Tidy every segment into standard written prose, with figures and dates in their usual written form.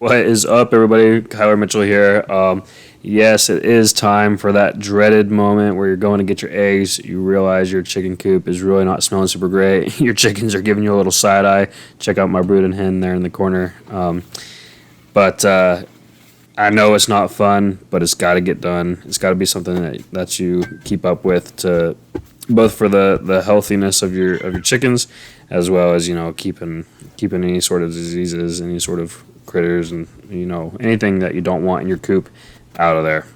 What is up, everybody? Kyler Mitchell here. Yes, it is time for that dreaded moment where you're going to get your eggs. You realize your chicken coop is really not smelling super great. Your chickens are giving you a little side eye. Check out my brooding hen there in the corner. But I know it's not fun, but it's got to get done. It's got to be something that you keep up with, to both for the healthiness of your chickens, as well as keeping any sort of diseases, any sort of critters, and anything that you don't want in your coop out of there.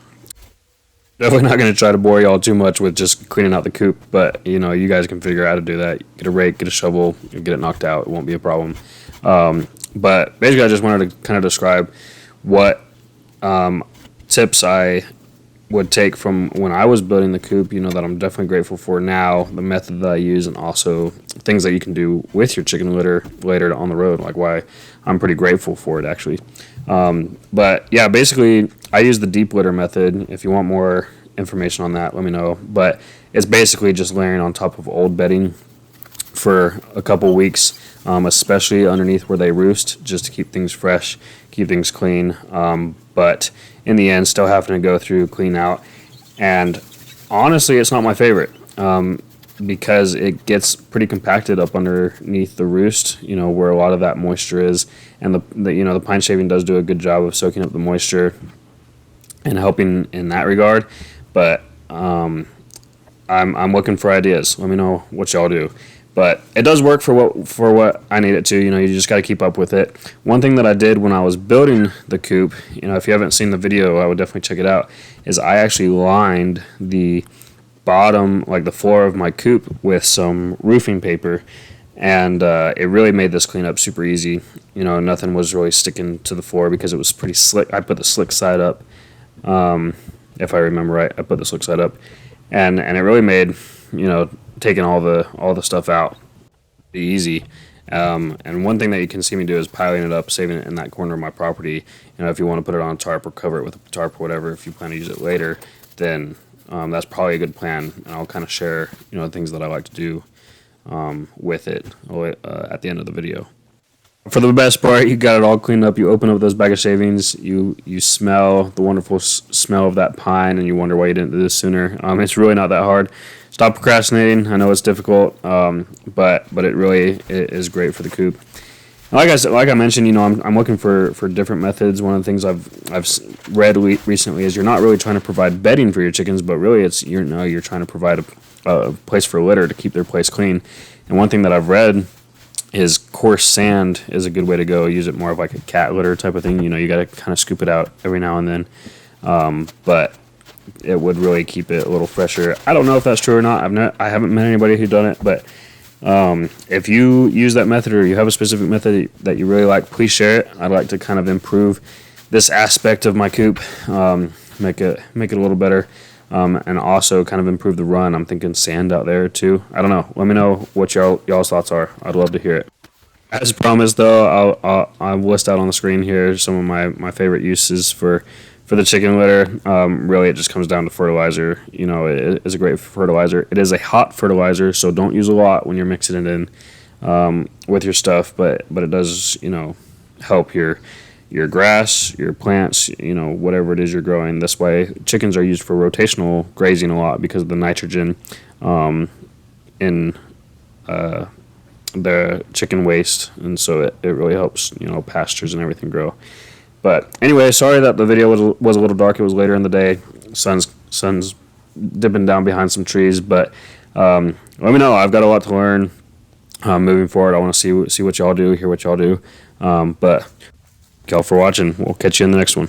Definitely not going to try to bore y'all too much with just cleaning out the coop, but you guys can figure out how to do that. Get a rake, get a shovel, get it knocked out. It won't be a problem. But basically, I just wanted to kind of describe what tips I would take from when I was building the coop, that I'm definitely grateful for now, the method that I use, and also things that you can do with your chicken litter later on the road, like why I'm pretty grateful for it, actually. But yeah, basically, I use the deep litter method. If you want more information on that, let me know. But it's basically just layering on top of old bedding for a couple weeks, especially underneath where they roost, just to keep things fresh, keep things clean. But in the end, still having to go through, clean out. And honestly, it's not my favorite, because it gets pretty compacted up underneath the roost, where a lot of that moisture is. And the pine shaving does do a good job of soaking up the moisture and helping in that regard. But I'm looking for ideas. Let me know what y'all do. But it does work for what I need it to. You just got to keep up with it. One thing that I did when I was building the coop, if you haven't seen the video, I would definitely check it out, is I actually lined the bottom, like the floor of my coop, with some roofing paper. And it really made this cleanup super easy. Nothing was really sticking to the floor because it was pretty slick. I put the slick side up. If I remember right, I put the slick side up. And it really made, taking all the stuff out be easy. And one thing that you can see me do is piling it up, saving it in that corner of my property. If you want to put it on a tarp or cover it with a tarp or whatever, if you plan to use it later, then that's probably a good plan. And I'll kind of share, things that I like to do with it at the end of the video. For the best part, you got it all cleaned up. You open up those bag of shavings. You smell the wonderful smell of that pine, and you wonder why you didn't do this sooner. It's really not that hard. Stop procrastinating. I know it's difficult, but it really is great for the coop. And like I mentioned, I'm looking for different methods. One of the things I've read recently is you're not really trying to provide bedding for your chickens, but really it's you're trying to provide a place for litter to keep their place clean. And one thing that I've read is coarse sand is a good way to go. Use it more of like a cat litter type of thing. You got to kind of scoop it out every now and then. But it would really keep it a little fresher. I don't know if that's true or not. I haven't met anybody who's done it, but if you use that method, or you have a specific method that you really like, please share it. I'd like to kind of improve this aspect of my coop, make it a little better. And also kind of improve the run. I'm thinking sand out there too. I don't know. Let me know what y'all's thoughts are. I'd love to hear it. As promised, though, I'll list out on the screen here some of my favorite uses for the chicken litter. Really, it just comes down to fertilizer. It is a great fertilizer. It is a hot fertilizer, so don't use a lot when you're mixing it in with your stuff. But it does help your grass, your plants, whatever it is you're growing. This way, chickens are used for rotational grazing a lot because of the nitrogen in the chicken waste, and so it really helps pastures and everything grow. But anyway, sorry that the video was a little dark. It was later in the day. Sun's dipping down behind some trees, but let me know. I've got a lot to learn moving forward. I want to see what y'all do, hear what y'all do. But y'all for watching. We'll catch you in the next one.